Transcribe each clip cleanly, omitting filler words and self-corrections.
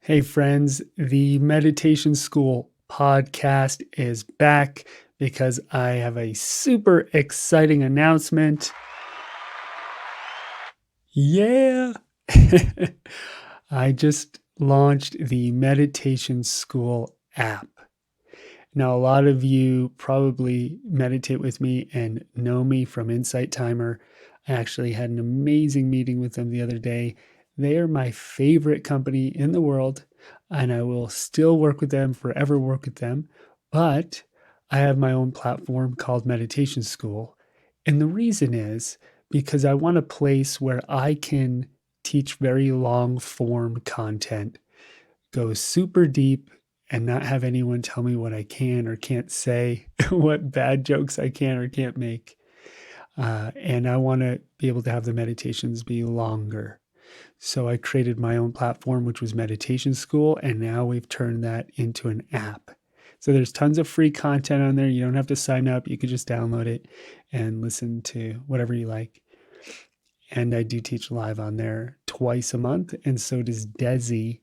Hey, friends, the Meditation School podcast is back because I have a super exciting announcement. Yeah. I just launched the Meditation School app. Now, a lot of you probably meditate with me and know me from Insight Timer. I actually had an amazing meeting with them the other day. They are my favorite company in the world, and I will still work with them, forever work with them. But I have my own platform called Meditation School. And the reason is because I want a place where I can teach very long form content, go super deep, and not have anyone tell me what I can or can't say, what bad jokes I can or can't make. And I want to be able to have the meditations be longer. So I created my own platform, which was Meditation School, and now we've turned that into an app. So there's tons of free content on there. You don't have to sign up. You can just download it and listen to whatever you like. And I do teach live on there twice a month, and so does Desi,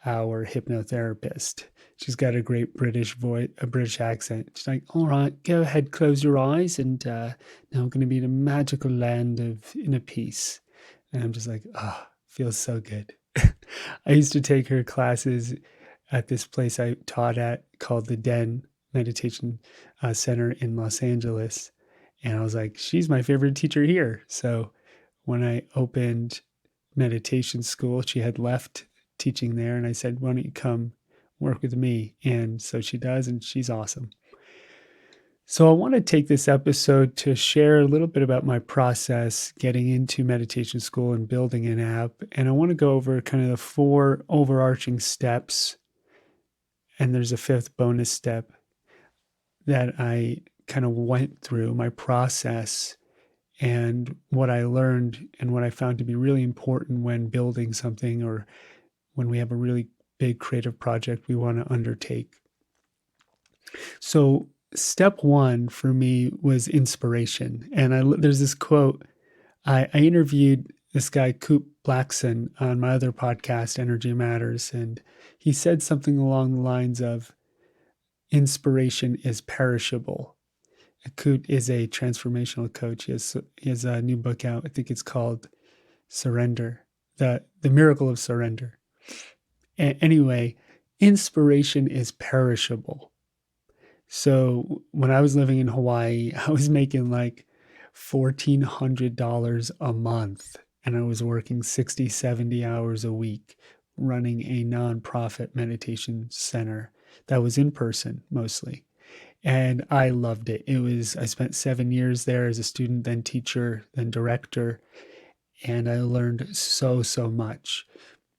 our hypnotherapist. She's got a great British voice, a British accent. She's like, "All right, go ahead, close your eyes, and now I'm going to be in a magical land of inner peace." And I'm just like, "Ah, oh, feels so good." I used to take her classes at this place I taught at called the Den Meditation Center in Los Angeles, and I was like, "She's my favorite teacher here." So when I opened meditation school, she had left teaching there, and I said, "Why don't you come work with me?" And so she does, and she's awesome. So I want to take this episode to share a little bit about my process getting into meditation school and building an app. And I want to go over kind of the 4 overarching steps. And there's a 5th bonus step that I kind of went through my process and what I learned and what I found to be really important when building something or when we have a really big creative project we want to undertake. So, step 1 for me was inspiration. And there's this quote. I interviewed this guy, Coop Blackson, on my other podcast, Energy Matters, and he said something along the lines of inspiration is perishable. Coot is a transformational coach. He has a new book out. I think it's called Surrender, the Miracle of Surrender. Anyway, inspiration is perishable. So when I was living in Hawaii, I was making like $1,400 a month, and I was working 60, 70 hours a week running a nonprofit meditation center that was in person mostly. And I loved it. I spent 7 years there as a student, then teacher, then director, and I learned so, so much.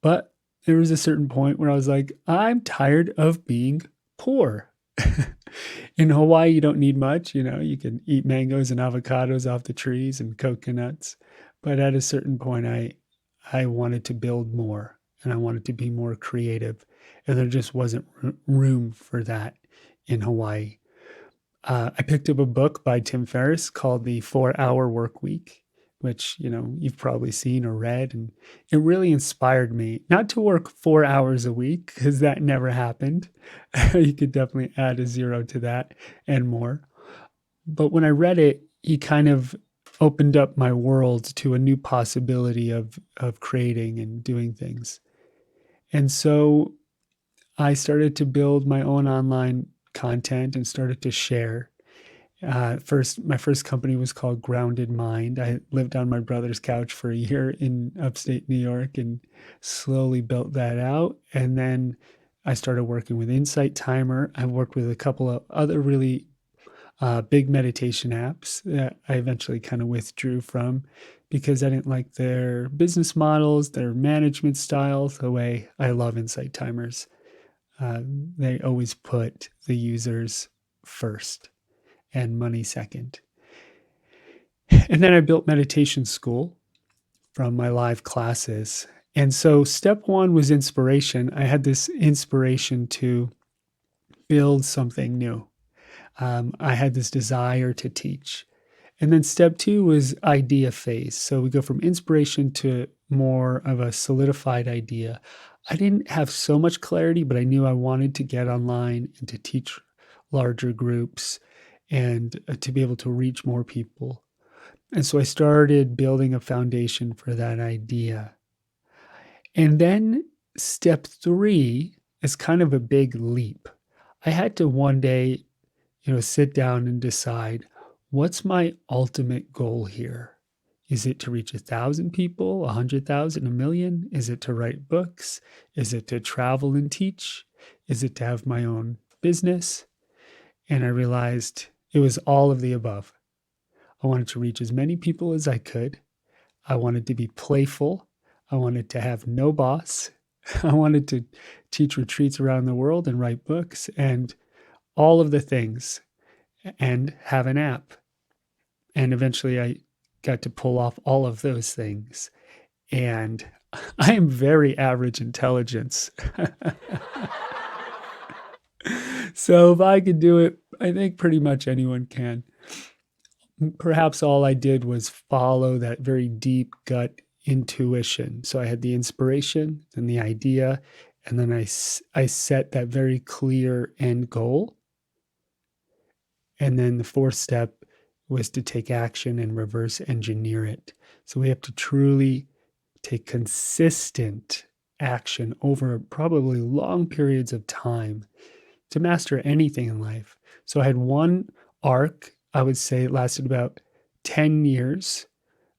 But there was a certain point where I was like, I'm tired of being poor. In Hawaii, you don't need much. You can eat mangoes and avocados off the trees and coconuts. But at a certain point, I wanted to build more and I wanted to be more creative. And there just wasn't room for that in Hawaii. I picked up a book by Tim Ferriss called The 4-Hour Work Week, which, you've probably seen or read. And it really inspired me not to work 4 hours a week because that never happened. You could definitely add a 0 to that and more. But when I read it, he kind of opened up my world to a new possibility of creating and doing things. And so I started to build my own online content and started to share. My first company was called Grounded Mind. I lived on my brother's couch for a year in upstate New York and slowly built that out. And then I started working with Insight Timer. I worked with a couple of other really big meditation apps that I eventually kind of withdrew from because I didn't like their business models, their management styles, the way I love Insight Timers. They always put the users first and money second. And then I built Meditation School from my live classes. And so step 1 was inspiration. I had this inspiration to build something new. I had this desire to teach. And then step 2 was idea phase. So we go from inspiration to more of a solidified idea. I didn't have so much clarity, but I knew I wanted to get online and to teach larger groups and to be able to reach more people. And so I started building a foundation for that idea. And then step 3 is kind of a big leap. I had to one day, sit down and decide, what's my ultimate goal here? Is it to reach 1,000 people, 100,000, a million? Is it to write books? Is it to travel and teach? Is it to have my own business? And I realized it was all of the above. I wanted to reach as many people as I could. I wanted to be playful. I wanted to have no boss. I wanted to teach retreats around the world and write books and all of the things and have an app. And eventually I got to pull off all of those things. And I am very average intelligence. So if I could do it, I think pretty much anyone can. Perhaps all I did was follow that very deep gut intuition. So I had the inspiration and the idea, and then I set that very clear end goal. And then the fourth step was to take action and reverse engineer it. So we have to truly take consistent action over probably long periods of time to master anything in life. So I had one arc, I would say it lasted about 10 years,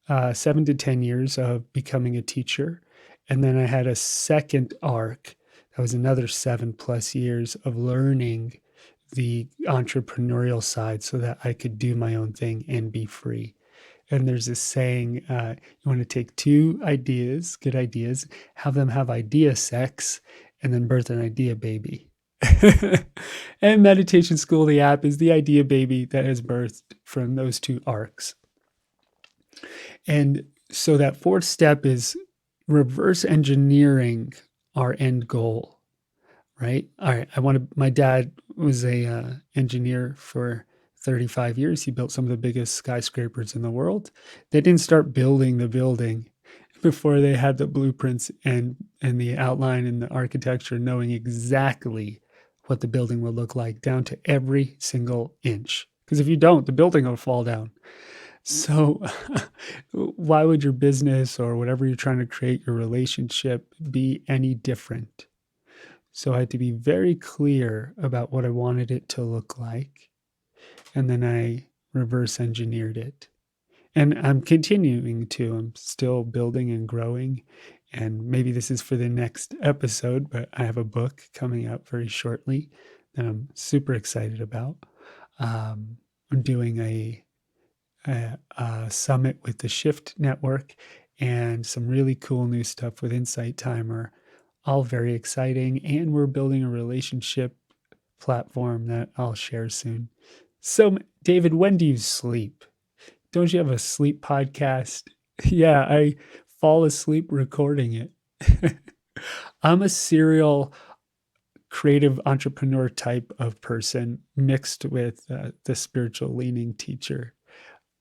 7 to 10 years of becoming a teacher. And then I had a second arc that was another 7+ years of learning the entrepreneurial side so that I could do my own thing and be free. And there's this saying, you want to take two ideas, good ideas, have them have idea sex, and then birth an idea baby. And Meditation School, the app, is the idea baby that has birthed from those two arcs. And so that fourth step is reverse engineering our end goal, right? All right, my dad was a engineer for 35 years. He built some of the biggest skyscrapers in the world. They didn't start building the building before they had the blueprints and the outline and the architecture, knowing exactly what the building will look like down to every single inch. Because if you don't, the building will fall down. So why would your business or whatever you're trying to create, your relationship, be any different? So I had to be very clear about what I wanted it to look like. And then I reverse engineered it. And I'm continuing to. I'm still building and growing. And maybe this is for the next episode, but I have a book coming out very shortly that I'm super excited about. I'm doing a summit with the Shift Network and some really cool new stuff with Insight Timer. All very exciting. And we're building a relationship platform that I'll share soon. So, David, when do you sleep? Don't you have a sleep podcast? Yeah, I fall asleep recording it. I'm a serial creative entrepreneur type of person mixed with the spiritual leaning teacher.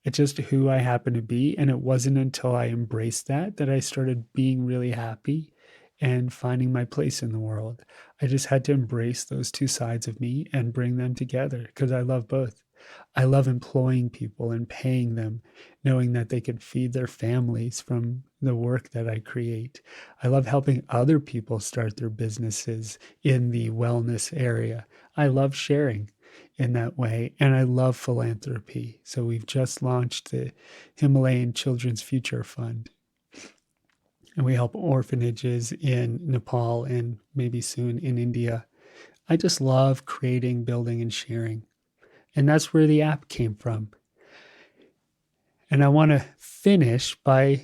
It's just who I happen to be. And it wasn't until I embraced that I started being really happy and finding my place in the world. I just had to embrace those two sides of me and bring them together because I love both. I love employing people and paying them, knowing that they could feed their families from the work that I create. I love helping other people start their businesses in the wellness area. I love sharing in that way, and I love philanthropy. So we've just launched the Himalayan Children's Future Fund, and we help orphanages in Nepal and maybe soon in India. I just love creating, building, and sharing. And that's where the app came from. And I want to finish by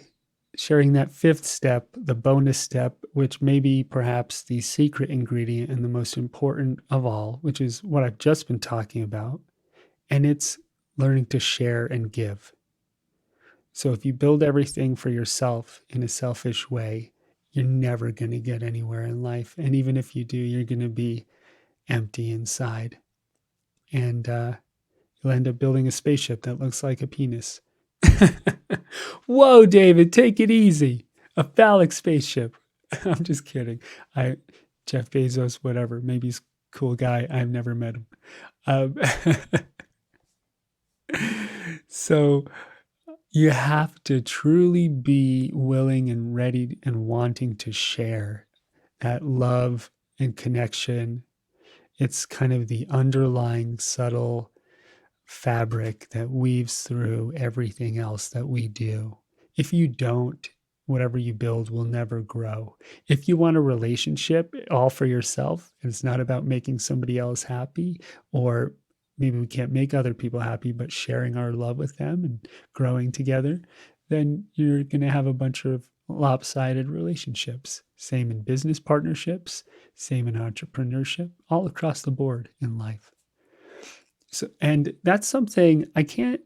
sharing that fifth step, the bonus step, which may be perhaps the secret ingredient and the most important of all, which is what I've just been talking about. And it's learning to share and give. So if you build everything for yourself in a selfish way, you're never going to get anywhere in life. And even if you do, you're going to be empty inside. And you'll end up building a spaceship that looks like a penis. Whoa, David, take it easy. A phallic spaceship. I'm just kidding. I Jeff Bezos, whatever. Maybe he's a cool guy. I've never met him. Um, so you have to truly be willing and ready and wanting to share that love and connection. It's kind of the underlying subtle fabric that weaves through everything else that we do. If you don't, whatever you build will never grow. If you want a relationship all for yourself, and it's not about making somebody else happy, or maybe we can't make other people happy, but sharing our love with them and growing together, then you're going to have a bunch of lopsided relationships. Same in business partnerships, same in entrepreneurship, all across the board in life. So, and that's something I can't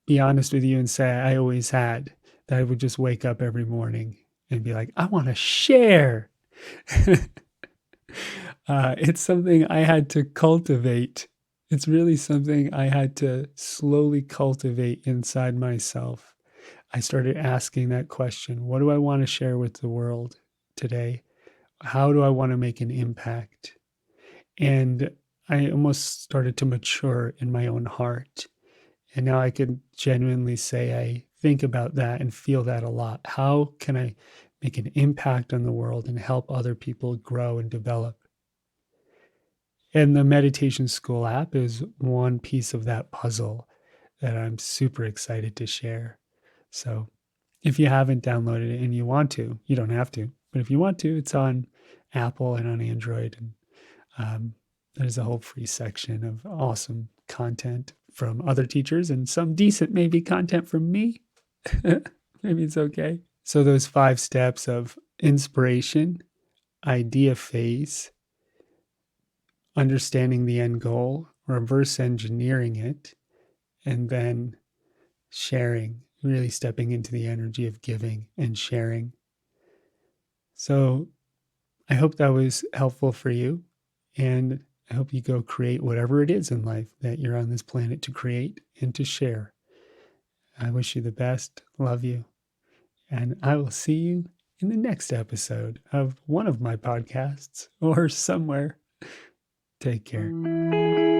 be honest with you and say I always had, that I would just wake up every morning and be like, I want to share. It's something I had to cultivate. It's really something I had to slowly cultivate inside myself. I started asking that question: what do I want to share with the world today? How do I want to make an impact? And I almost started to mature in my own heart. And now I can genuinely say I think about that and feel that a lot. How can I make an impact on the world and help other people grow and develop? And the meditation school app is one piece of that puzzle that I'm super excited to share. So if you haven't downloaded it and you want to, you don't have to, but if you want to, it's on Apple and on Android. And there's a whole free section of awesome content from other teachers and some decent, maybe, content from me. Maybe it's okay. So, those 5 steps of inspiration, idea phase, understanding the end goal, reverse engineering it, and then sharing, really stepping into the energy of giving and sharing. So, I hope that was helpful for you. And I hope you go create whatever it is in life that you're on this planet to create and to share. I wish you the best. Love you. And I will see you in the next episode of one of my podcasts or somewhere. Take care.